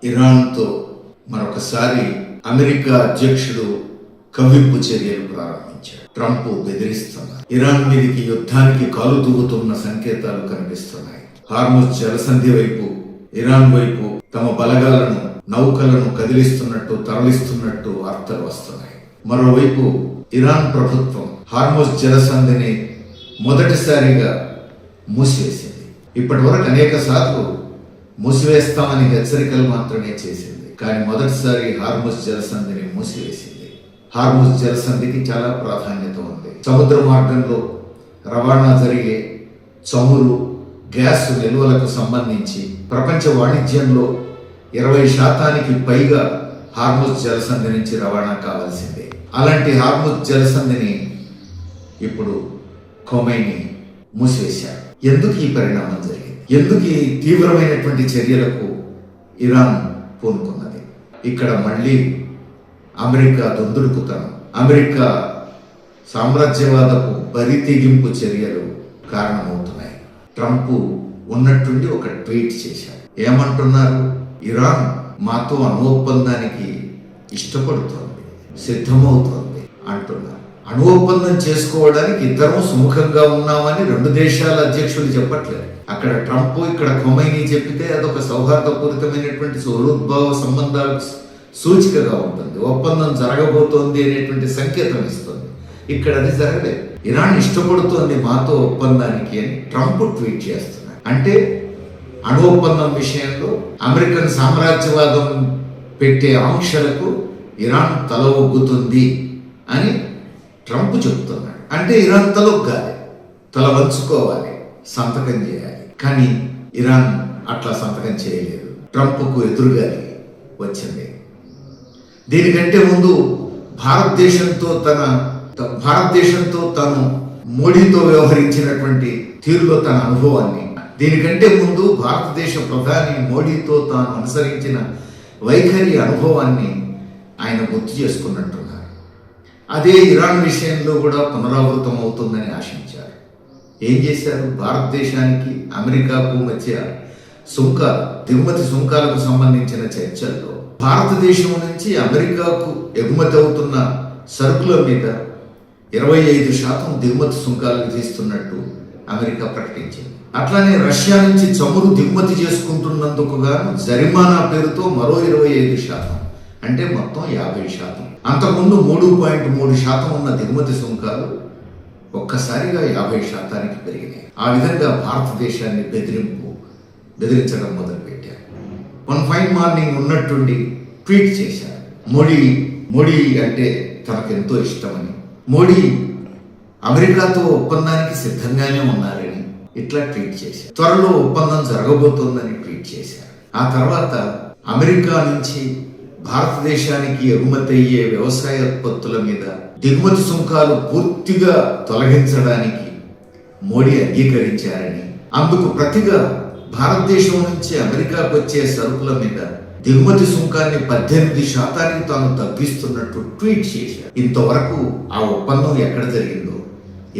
ఇరాన్తో మరొకసారి అమెరికా అధ్యక్షుడు కవ్వింపు చర్యలు ప్రారంభించాడు. ట్రంప్ బెదిరిస్తున్నారు. ఇరాన్ మీదకి యుద్ధానికి కాలు దూగుతున్న సంకేతాలు కనిపిస్తున్నాయి. హార్ముజ్ జలసంధి వైపు, ఇరాన్ వైపు తమ బలగాలను, నౌకలను కదిలిస్తున్నట్టు, తరలిస్తున్నట్టు వార్తలు వస్తున్నాయి. మరోవైపు ఇరాన్ ప్రభుత్వం హార్ముజ్ జలసంధిని మొదటిసారిగా మూసివేసింది. ఇప్పటి వరకు అనేక సార్లు మూసివేస్తామని హెచ్చరికలు మాత్రమే చేసింది. కానీ మొదటిసారి హార్ముజ్ జలసంధిని మూసివేసింది. హార్ముజ్ జలసంధికి చాలా ప్రాధాన్యత ఉంది. సముద్ర మార్గంలో రవాణా జరిగే చమురు, గ్యాస్ నిల్వలకు సంబంధించి ప్రపంచ వాణిజ్యంలో 20% పైగా హార్ముజ్ జలసంధి నుంచి రవాణా కావాల్సిందే. అలాంటి హార్ముజ్ జలసంధిని ఇప్పుడు ఖొమైనీ మూసివేశారు. ఎందుకు ఈ పరిణామం జరిగింది? ఎందుకు ఈ తీవ్రమైనటువంటి చర్యలకు ఇరాన్ పూనుకున్నది? ఇక్కడ మళ్ళీ అమెరికా దొందుడుకుతనం, అమెరికా సామ్రాజ్యవాదపు బరితెగింపు చర్యలు కారణమవుతున్నాయి. ట్రంప్ ఉన్నట్టుండి ఒక ట్వీట్ చేశారు. ఏమంటున్నారు? ఇరాన్ మాతో అణు ఒప్పందానికి ఇష్టపడుతోంది, సిద్ధమవుతోంది అంటున్నారు. అణు ఒప్పందం చేసుకోవడానికి ఇద్దరం సుముఖంగా ఉన్నామని రెండు దేశాల అధ్యక్షులు చెప్పట్లేదు. అక్కడ ట్రంప్, ఇక్కడ ఖొమైనీ చెప్పితే అదొక సౌహార్దపూరితమైనటువంటి సౌహృద్భావ సంబంధాలకు సూచికగా ఉంటుంది. ఒప్పందం జరగబోతోంది అనేటువంటి సంకేతం ఇస్తుంది. ఇక్కడ అది జరగలేదు. ఇరాన్ ఇష్టపడుతోంది మాతో ఒప్పందానికి అని ట్రంప్ ట్వీట్ చేస్తున్నారు. అంటే అణు ఒప్పందం విషయంలో అమెరికన్ సామ్రాజ్యవాదం పెట్టే ఆంక్షలకు ఇరాన్ తల ఒగ్గుతుంది అని ట్రంప్ చెప్తున్నాడు. అంటే ఇరాన్ తలొగ్గాలి, తల వంచుకోవాలి, సంతకం చేయాలి. కానీ ఇరాన్ అట్లా సంతకం చేయలేదు. ట్రంప్కు ఎదురుగాలి వచ్చింది. దీనికంటే ముందు భారతదేశంతో తను మోడీతో వ్యవహరించినటువంటి తీరులో తన అనుభవాన్ని, దీనికంటే ముందు భారతదేశ ప్రధాని మోడీతో తాను అనుసరించిన వైఖరి అనుభవాన్ని ఆయన గుర్తు చేసుకున్నట్టున్నారు. అదే ఇరాన్ విషయంలో కూడా పునరావృతం అవుతుందని ఆశించారు. ఏం చేశారు? భారతదేశానికి అమెరికాకు మధ్య సుంకాలు, దిగుమతి సుంకాలకు సంబంధించిన చర్చల్లో భారతదేశం నుంచి అమెరికాకు ఎగుమతి అవుతున్న సరుకుల మీద 25% దిగుమతి సుంకాలు విధిస్తున్నట్టు అమెరికా ప్రకటించింది. అట్లానే రష్యా నుంచి చమురు దిగుమతి చేసుకుంటున్నందుకు గాను జరిమానా పేరుతో మరో 25%, అంటే మొత్తం 50%. అంతకుముందు 3.3% ఉన్న దిగుమతి సుంకాలు ఒక్కసారిగా 50% పెరిగినాయి. ఆ విధంగా భారతదేశాన్ని బెదిరించడం మొదలుపెట్టారు. వన్ ఫైన్ మార్నింగ్ ఉన్నట్టుండి ట్వీట్ చేశారు. మోడీ అంటే తనకెంతో ఇష్టమని, మోడీ అమెరికాతో ఒప్పందానికి సిద్ధంగానే ఉన్నారని ఇట్లా ట్వీట్ చేశారు. త్వరలో ఒప్పందం జరగబోతోందని ట్వీట్ చేశారు. ఆ తర్వాత అమెరికా నుంచి భారతదేశానికి ఎగుమతి అయ్యే వ్యవసాయ ఉత్పత్తుల మీద దిగుమతి సుంకాలు పూర్తిగా తొలగించడానికి మోడీ అంగీకరించారని, అందుకు ప్రతిగా భారతదేశం నుంచి అమెరికాకు వచ్చే సరుకుల మీద దిగుమతి సుంకాన్ని 18% తాను తగ్గిస్తున్నట్టు ట్వీట్ చేశారు. ఇంతవరకు ఆ ఒప్పందం ఎక్కడ జరిగిందో,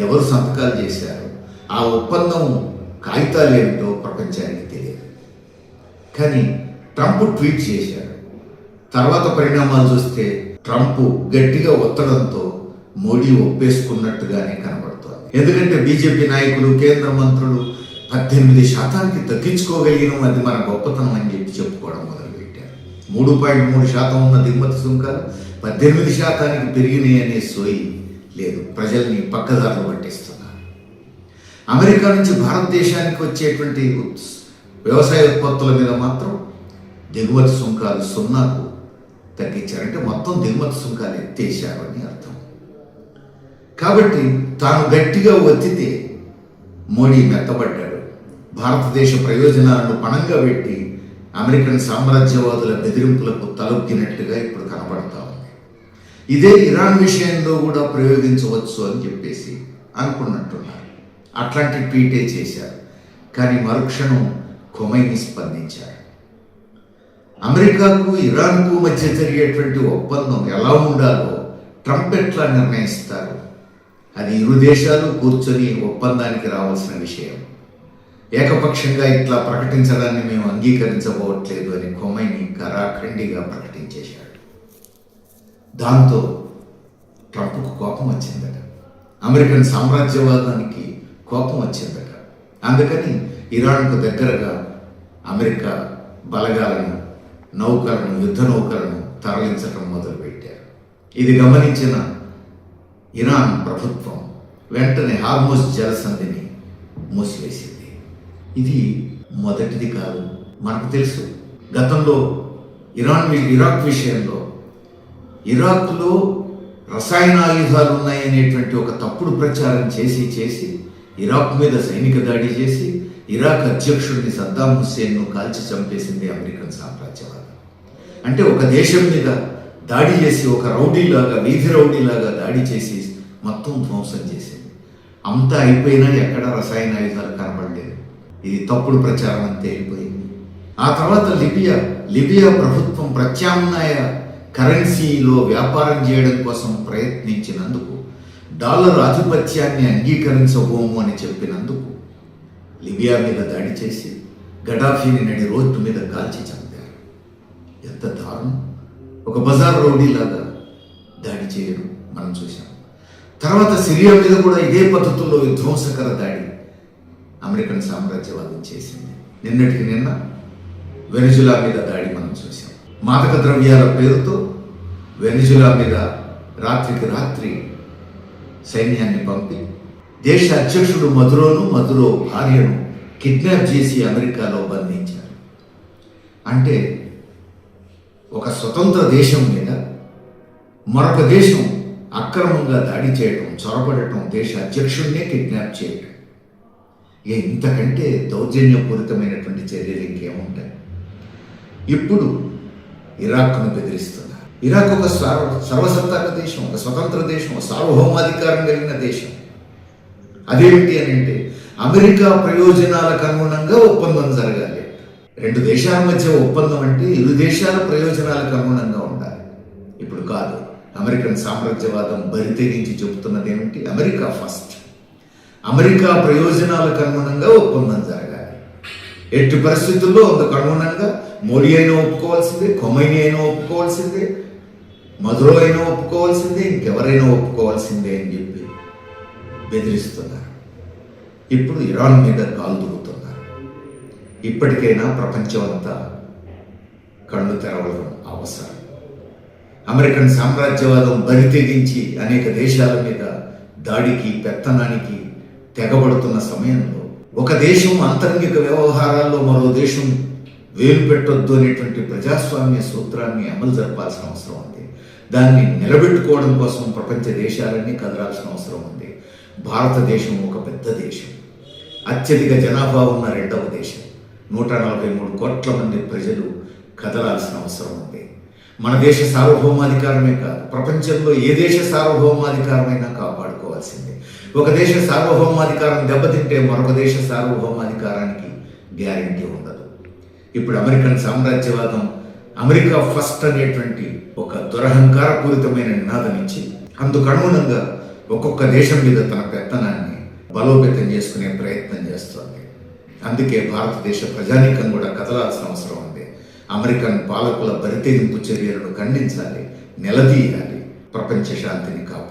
ఎవరు సంతకాలు చేశారో, ఆ ఒప్పందం కాగితాలు ఏమిటో ప్రపంచానికి తెలియదు. కానీ ట్రంప్ ట్వీట్ చేశారు. తర్వాత పరిణామాలు చూస్తే ట్రంప్ గట్టిగా ఒత్తడంతో మోడీ ఒప్పేసుకున్నట్టుగానే కనబడుతోంది. ఎందుకంటే బీజేపీ నాయకులు, కేంద్ర మంత్రులు 18% తగ్గించుకోగలిగినాం, అది మన గొప్పతనం అని చెప్పుకోవడం మొదలుపెట్టారు. 3.3% ఉన్న దిగుమతి సుంకాలు 18% పెరిగినాయి అనే సోయి లేదు. ప్రజల్ని పక్కదారులు పట్టిస్తున్నారు. అమెరికా నుంచి భారతదేశానికి వచ్చేటువంటి వ్యవసాయ ఉత్పత్తుల మీద మాత్రం దిగుమతి సుంకాలు 0కు తగ్గించారంటే మొత్తం దిగుమతి సుంకాలు ఎత్తేశారు అని అర్థం. కాబట్టి తాను గట్టిగా ఒత్తితే మోడీ మెత్తబడ్డాడు. భారతదేశ ప్రయోజనాలను పణంగా పెట్టి అమెరికన్ సామ్రాజ్యవాదుల బెదిరింపులకు తలొగ్గినట్టుగా ఇప్పుడు కనబడతా ఉంది. ఇదే ఇరాన్ విషయంలో కూడా ప్రయోగించవచ్చు అని చెప్పేసి అనుకున్నట్టున్నారు. అట్లాంటి ట్వీటే చేశారు. కానీ మరుక్షణం ఖొమైనీ స్పందించారు. అమెరికాకు ఇరాన్కు మధ్య జరిగేటువంటి ఒప్పందం ఎలా ఉండాలో ట్రంప్ ఎట్లా నిర్ణయిస్తారు? అది ఇరు దేశాలు కూర్చొని ఒప్పందానికి రావాల్సిన విషయం. ఏకపక్షంగా ఇట్లా ప్రకటించడాన్ని మేము అంగీకరించబోవట్లేదు అని ఖొమైనీ ఖరాఖండిగా ప్రకటించేశాడు. దాంతో ట్రంప్కు కోపం వచ్చిందట, అమెరికన్ సామ్రాజ్యవాదానికి కోపం వచ్చిందట. అందుకని ఇరాన్కు దగ్గరగా అమెరికా బలగాలను, నౌకలను, యుద్ధ నౌకలను తరలించడం మొదలుపెట్టారు. ఇది గమనించిన ఇరాన్ ప్రభుత్వం వెంటనే హార్మోజ్ జలసంధిని మూసివేసింది. ఇది మొదటిది కాదు. మనకు తెలుసు, గతంలో ఇరాక్ విషయంలో ఇరాక్లో రసాయనాయుధాలు ఉన్నాయనేటువంటి ఒక తప్పుడు ప్రచారం చేసి ఇరాక్ మీద సైనిక దాడి చేసి ఇరాక్ అధ్యక్షుడిని సద్దాం హుస్సేన్ను కాల్చి చంపేసింది అమెరికన్ సామ్రాజ్యవాదం. అంటే ఒక దేశం మీద దాడి చేసి ఒక రౌడీలాగా, వీధి రౌడీలాగా దాడి చేసి మొత్తం ధ్వంసం చేసింది. అంతా అయిపోయినా ఎక్కడ రసాయనాయుధాలు కనబడలేదు. ఇది తప్పుడు ప్రచారం అని తేలిపోయింది. ఆ తర్వాత లిబియా ప్రభుత్వం ప్రత్యామ్నాయ కరెన్సీలో వ్యాపారం చేయడం కోసం ప్రయత్నించినందుకు, డాలర్ ఆధిపత్యాన్ని అంగీకరించబోము అని చెప్పినందుకు లిబియా మీద దాడి చేసి గడాఫీని నడి రోడ్డు మీద కాల్చి చంపారు. ఎంత దారుణం! ఒక బజార్ రౌడీలాగా దాడి చేయడం మనం చూసాం. తర్వాత సిరియా మీద కూడా ఇదే పద్ధతుల్లో విధ్వంసకర దాడి అమెరికన్ సామ్రాజ్యవాదం చేసింది. నిన్నటికి నిన్న వెనిజులా మీద దాడి మనం చూసాం. మాదక ద్రవ్యాల పేరుతో వెనిజులా మీద రాత్రికి రాత్రి సైన్యాన్ని పంపి దేశ అధ్యక్షుడు మదురో భార్యను కిడ్నాప్ చేసి అమెరికాలో బంధించారు. అంటే ఒక స్వతంత్ర దేశం మీద మరొక దేశం అక్రమంగా దాడి చేయడం, చొరబడటం, దేశ అధ్యక్షుడినే కిడ్నాప్ చేయటం, ఇంతకంటే దౌర్జన్యపూరితమైనటువంటి చర్యలు ఇంకేముంటాయి? ఇప్పుడు ఇరాక్ను బెదిరిస్తున్నారు. ఇరాక్ ఒక సర్వసత్తాక దేశం, ఒక స్వతంత్ర దేశం, సార్వభౌమాధికారం కలిగిన దేశం. అదేమిటి అని అంటే అమెరికా ప్రయోజనాలకు అనుగుణంగా ఒప్పందం జరగాలి. రెండు దేశాల మధ్య ఒప్పందం అంటే ఇరు దేశాల ప్రయోజనాలకు అనుగుణంగా ఉండాలి. ఇప్పుడు కాదు. అమెరికన్ సామ్రాజ్యవాదం బరితెగించి చెబుతున్నది ఏమిటి? America first. అమెరికా ప్రయోజనాలకు అనుగుణంగా ఒప్పందం జరగాలి. ఎట్టి పరిస్థితుల్లో అందుకు అనుగుణంగా మోడీ అయినా ఒప్పుకోవాల్సిందే, ఖొమైనీ అయినా ఒప్పుకోవాల్సిందే, మదురో అయినా ఒప్పుకోవాల్సిందే, ఇంకెవరైనా ఒప్పుకోవాల్సిందే అని చెప్పి బెదిరిస్తున్నారు. ఇప్పుడు ఇరాన్ మీద కాలు దువ్వుతున్నారు. ఇప్పటికైనా ప్రపంచం అంతా కళ్ళు తెరవడం అవసరం. అమెరికన్ సామ్రాజ్యవాదం బరితెగించి అనేక దేశాల మీద దాడికి, పెత్తనానికి తెగబడుతున్న సమయంలో ఒక దేశం అంతరంగిక వ్యవహారాల్లో మరో దేశం వేలు పెట్టొద్దు అనేటువంటి ప్రజాస్వామ్య సూత్రాన్ని అమలు జరపాల్సిన అవసరం ఉంది. దాన్ని నిలబెట్టుకోవడం కోసం ప్రపంచ దేశాలన్నీ కదలాల్సిన అవసరం ఉంది. భారతదేశం ఒక పెద్ద దేశం, అత్యధిక జనాభా ఉన్న రెండవ దేశం, 143 కోట్ల మంది ప్రజలు కదలాల్సిన అవసరం ఉంది. మన దేశ సార్వభౌమాధికారమే కాదు, ప్రపంచంలో ఏ దేశ సార్వభౌమాధికారమైనా కాపాడుకోవాల్సిందే. ఒక దేశ సార్వభౌమాధికారం దెబ్బతింటే మరొక దేశ సార్వభౌమాధికారానికి గ్యారెంటీ ఉండదు. ఇప్పుడు అమెరికన్ సామ్రాజ్యవాదం అమెరికా ఫస్ట్ అనేటువంటి ఒక దురహంకారపూరితమైన నినాదం ఇచ్చి అందుకు అనుగుణంగా ఒక్కొక్క దేశం మీద తన పెత్తనాన్ని బలోపేతం చేసుకునే ప్రయత్నం చేస్తోంది. అందుకే భారతదేశ ప్రజానీకం కూడా కదలాల్సిన అవసరం ఉంది. అమెరికన్ పాలకుల బరితెగింపు చర్యలను ఖండించాలి, నిలదీయాలి, ప్రపంచ శాంతిని కాపాడాలి.